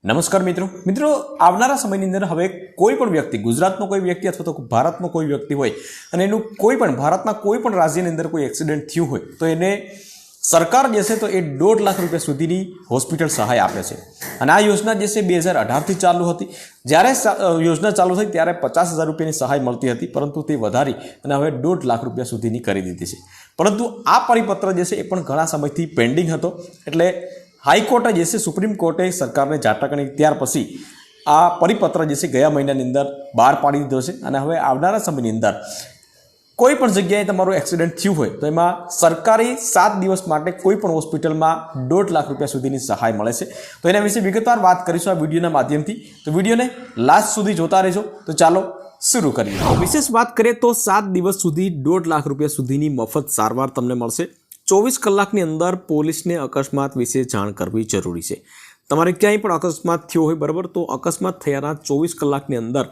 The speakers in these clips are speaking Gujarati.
નમસ્કાર મિત્રો આવનારા સમયની અંદર હવે કોઈ પણ વ્યક્તિ ગુજરાતનો કોઈ વ્યક્તિ અથવા તો ભારતનો કોઈ વ્યક્તિ હોય અને એનું કોઈ પણ ભારતના કોઈ પણ રાજ્યની અંદર કોઈ એક્સિડન્ટ થયું હોય તો એને સરકાર જે છે તો એ 1.5 લાખ રૂપિયા સુધીની હોસ્પિટલ સહાય આપે છે અને આ યોજના જે છે 2018થી ચાલુ હતી। જ્યારે યોજના ચાલુ થઈ ત્યારે 50,000 રૂપિયાની સહાય મળતી હતી, પરંતુ તે વધારી અને હવે 1.5 લાખ રૂપિયા સુધીની કરી દીધી છે। પરંતુ આ પરિપત્ર જે છે એ પણ ઘણા સમયથી પેન્ડિંગ હતો, એટલે હાઈકોર્ટે જે છે સુપ્રીમ કોર્ટે સરકારને ઝાટકણી ત્યાર પછી આ પરિપત્ર જે છે ગયા મહિનાની અંદર બહાર પાડી દીધો છે અને હવે આવનારા સમયની અંદર કોઈ પણ જગ્યાએ તમારું એક્સિડન્ટ થયું હોય તો એમાં સરકારી 7 દિવસ માટે કોઈ પણ હોસ્પિટલમાં 1.5 લાખ રૂપિયા સુધીની સહાય મળે છે। તો એના વિશે વિગતવાર વાત કરીશું આ વિડીયોના માધ્યમથી, તો વિડીયોને લાસ્ટ સુધી જોતા રહેજો। તો ચાલો શરૂ કરીએ। વિશેષ વાત કરીએ તો 7 દિવસ સુધી 1.5 લાખ રૂપિયા સુધીની મફત સારવાર તમને મળશે। 24 કલાકની અંદર પોલીસને અકસ્માત વિશે જાણ કરવી જરૂરી છે। તમારે ક્યાંય પણ અકસ્માત થયો હોય બરાબર, તો અકસ્માત થયાના 24 કલાકની અંદર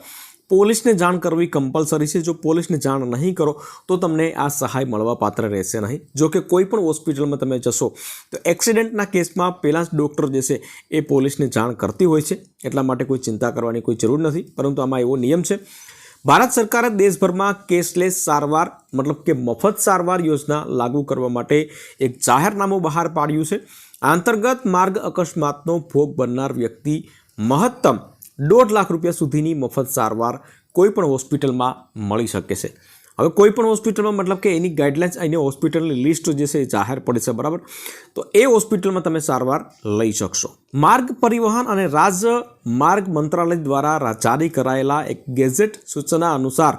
પોલીસને જાણ કરવી કમ્પલસરી છે। જો પોલીસને જાણ નહીં કરો તો તમને આ સહાય મળવા પાત્ર રહેશે નહીં। જો કે કોઈ પણ હોસ્પિટલમાં તમે જશો તો એક્સિડન્ટના કેસમાં પહેલાં જ ડૉક્ટર જે છે એ પોલીસને જાણ કરતી હોય છે, એટલા માટે કોઈ ચિંતા કરવાની કોઈ જરૂર નથી। પરંતુ આમાં એવો નિયમ છે, ભારત સરકારે દેશભરમાં કેશલેસ સારવાર મતલબ કે મફત સારવાર યોજના લાગુ કરવા માટે એક જાહેરનામું બહાર પાડ્યું છે। આ અંતર્ગત માર્ગ અકસ્માતનો ભોગ બનનાર વ્યક્તિ મહત્તમ 1.5 લાખ રૂપિયા સુધીની મફત સારવાર કોઈપણ હોસ્પિટલમાં મળી શકે છે। હવે કોઈપણ હોસ્પિટલમાં મતલબ કે એની ગાઈડલાઇન્સ એની હોસ્પિટલની લિસ્ટ જે છે એ જાહેર પડી છે બરાબર, તો એ હોસ્પિટલમાં તમે સારવાર લઈ શકશો। માર્ગ પરિવહન અને રાજમાર્ગ મંત્રાલય દ્વારા જારી કરાયેલા એક ગેઝેટ સૂચના અનુસાર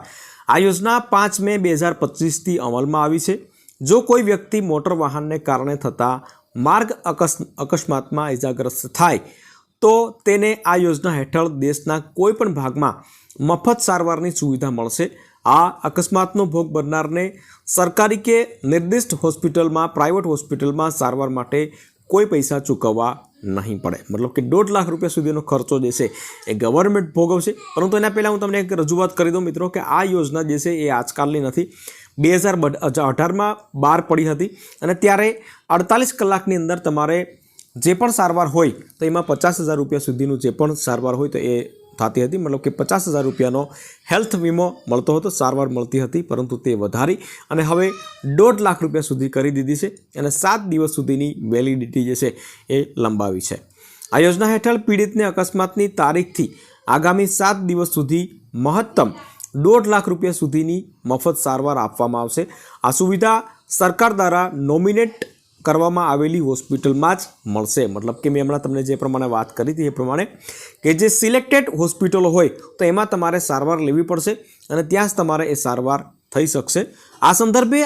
આ યોજના 5 મે 2025થી અમલમાં આવી છે। જો કોઈ વ્યક્તિ મોટર વાહનને કારણે થતા માર્ગ અકસ્માતમાં ઇજાગ્રસ્ત થાય તો તેને આ યોજના હેઠળ દેશના કોઈપણ ભાગમાં મફત સારવારની સુવિધા મળશે। આ અકસ્માતનો ભોગ બનનારને સરકારી કે નિર્દિષ્ટ હોસ્પિટલમાં પ્રાઇવેટ હોસ્પિટલમાં સારવાર માટે કોઈ પૈસા ચૂકવવા નહીં પડે। મતલબ કે 1.5 લાખ રૂપિયા સુધીનો ખર્ચો જે છે એ ગવર્મેન્ટ ભોગવશે। પરંતુ એના પહેલાં હું તમને એક રજૂઆત કરી દઉં મિત્રો કે આ યોજના જે છે એ આજકાલની નથી, 2018માં બહાર પડી હતી અને ત્યારે 48 કલાકની અંદર તમારે જે પણ સારવાર હોય તો એમાં 50,000 રૂપિયા સુધીનું જે પણ સારવાર હોય તો એ થતી હતી। મતલબ કે 50,000 રૂપિયાનો હેલ્થ વીમો મળતો હતો, સારવાર મળતી હતી, પરંતુ તે વધારી અને હવે 1.5 લાખ રૂપિયા સુધી કરી દીધી છે અને 7 દિવસ સુધીની વેલિડિટી જે છે એ લંબાવી છે। આ યોજના હેઠળ પીડિતને અકસ્માતની તારીખથી આગામી 7 દિવસ સુધી મહત્તમ 1.5 લાખ રૂપિયા સુધીની મફત સારવાર આપવામાં આવશે। આ સુવિધા સરકાર દ્વારા નોમિનેટ કરવામાં આવેલી હોસ્પિટલમાં જ મળશે। મતલબ કે મેં હમણાં તમને જે પ્રમાણે વાત કરી હતી એ પ્રમાણે કે જે સિલેક્ટેડ હોસ્પિટલો હોય તો એમાં તમારે સારવાર લેવી પડશે અને ત્યાં જ તમારે એ સારવાર થઈ શકશે। આ સંદર્ભે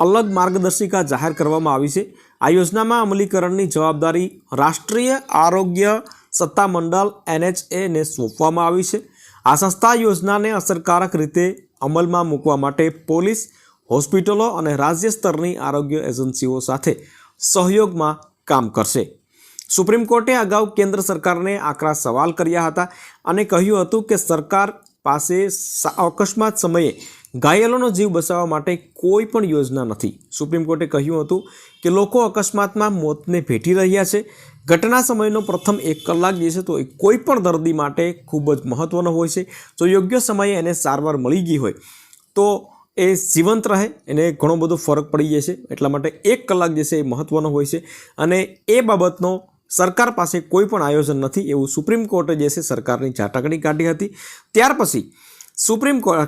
અલગ માર્ગદર્શિકા જાહેર કરવામાં આવી છે। આ યોજનામાં અમલીકરણની જવાબદારી રાષ્ટ્રીય આરોગ્ય સત્તામંડળ NHA સોંપવામાં આવી છે। આ સંસ્થા યોજનાને અસરકારક રીતે અમલમાં મૂકવા માટે પોલીસ, હોસ્પિટલો અને રાજ્ય સ્તરની આરોગ્ય એજન્સીઓ સાથે સહયોગમાં કામ કરશે। સુપ્રીમ કોર્ટે અગાઉ કેન્દ્ર સરકારને આકરા સવાલ કર્યા હતા અને કહ્યું હતું કે સરકાર પાસે અકસ્માત સમયે ઘાયલોનો જીવ બચાવવા માટે કોઈ પણ યોજના નથી। સુપ્રીમ કોર્ટે કહ્યું હતું કે લોકો અકસ્માતમાં મોતને ભેટી રહ્યા છે। ઘટના સમયનો પ્રથમ 1 કલાક જે છે તો એ કોઈ પણ દર્દી માટે ખૂબ જ મહત્ત્વનો હોય છે। જો યોગ્ય સમયે એને સારવાર મળી ગઈ હોય તો એ જીવંત રહે, એને ઘણો બધો ફરક પડી જશે। એટલા માટે 1 કલાક જે છે એ મહત્ત્વનો હોય છે અને એ બાબતનો સરકાર પાસે કોઈ પણ આયોજન નથી એવું સુપ્રીમ કોર્ટે જે છે સરકારની ઝાટકણી કાઢી હતી। ત્યાર પછી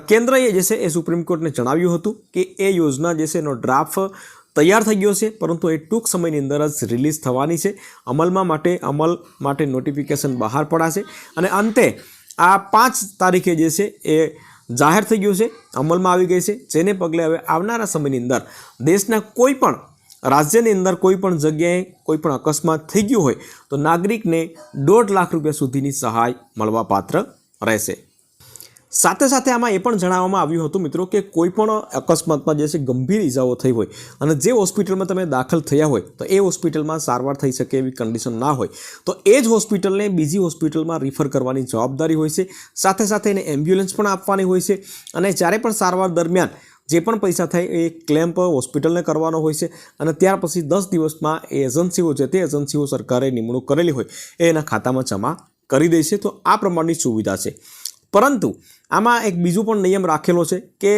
કેન્દ્રએ જે છે એ સુપ્રીમ કોર્ટને જણાવ્યું હતું કે એ યોજના જે છે એનો ડ્રાફ્ટ તૈયાર થઈ ગયો છે, પરંતુ એ ટૂંક સમયની અંદર જ રિલીઝ થવાની છે। અમલ માટે નોટિફિકેશન બહાર પડાશે અને અંતે આ 5 તારીખે જે છે એ જાહેર થઈ ગયું છે, અમલમાં આવી ગઈ છે, જેને પગલે હવે આવનારા સમયની અંદર દેશના કોઈ પણ રાજ્યની અંદર કોઈ પણ જગ્યાએ કોઈ પણ અકસ્માત થઈ ગયું હોય તો નાગરિકને 1.5 લાખ રૂપિયા સુધીની સહાય મળવા પાત્ર રહેશે। સાથે સાથે આમાં એ પણ જણાવવામાં આવ્યું હતું મિત્રો કે કોઈ પણ અકસ્માતમાં જે છે ગંભીર ઈજાઓ થઈ હોય અને જે હોસ્પિટલમાં તમે દાખલ થયા હોય તો એ હોસ્પિટલમાં સારવાર થઈ શકે એવી કન્ડિશન ના હોય તો એ જ હોસ્પિટલને બીજી હોસ્પિટલમાં રિફર કરવાની જવાબદારી હોય છે। સાથે સાથે એને એમ્બ્યુલન્સ પણ આપવાની હોય છે અને જ્યારે પણ સારવાર દરમિયાન જે પણ પૈસા થાય એ ક્લેમ પર હોસ્પિટલને કરવાનો હોય છે અને ત્યાર પછી 10 દિવસમાં એ એજન્સીઓ છે તે એજન્સીઓ સરકારે નિમણૂક કરેલી હોય એ એના ખાતામાં જમા કરી દે છે. તો આ પ્રમાણની સુવિધા છે. પરંતુ આમાં એક બીજું પણ નિયમ રાખેલો છે કે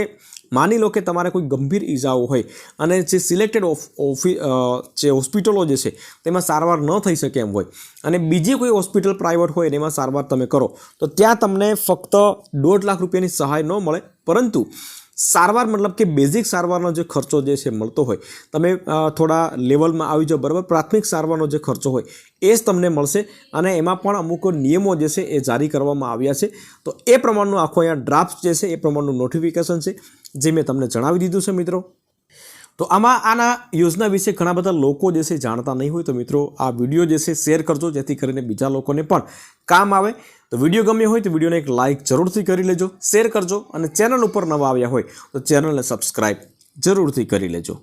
માની લો કે તમારે કોઈ ગંભીર ઈજાઓ હોય અને જે સિલેક્ટેડ જે હોસ્પિટલો જે છે તેમાં સારવાર ન થઈ શકે એમ હોય અને બીજી કોઈ હોસ્પિટલ પ્રાઇવેટ હોય એમાં સારવાર તમે કરો તો ત્યાં તમને ફક્ત 1.5 લાખ રૂપિયાની સહાય ન મળે, પરંતુ સારવાર મતલબ કે બેઝિક સારવારનો જે ખર્ચો જે છે મળતો હોય, તમે થોડા લેવલમાં આવી જાઓ બરાબર, પ્રાથમિક સારવારનો જે ખર્ચો હોય એ જ તમને મળશે અને એમાં પણ અમુક નિયમો જે છે એ જારી કરવામાં આવ્યા છે. તો એ પ્રમાણનું આખો અહીંયા ડ્રાફ્ટ જે છે એ પ્રમાણનું નોટિફિકેશન છે જે મેં તમને જણાવી દીધું છે મિત્રો. તો આના યોજના વિશે ઘણા બધા લોકો જે છે જાણતા નહીં હોય, તો મિત્રો આ વિડીયો જે છે શેર કરજો જેથી કરીને બીજા લોકોને પણ કામ આવે. તો વિડીયો ગમ્યો હોય તો વિડીયોને એક લાઇક જરૂરથી કરી લેજો, શેર કરજો અને ચેનલ ઉપર નવા આવ્યા હોય તો ચેનલને સબસ્ક્રાઈબ જરૂરથી કરી લેજો.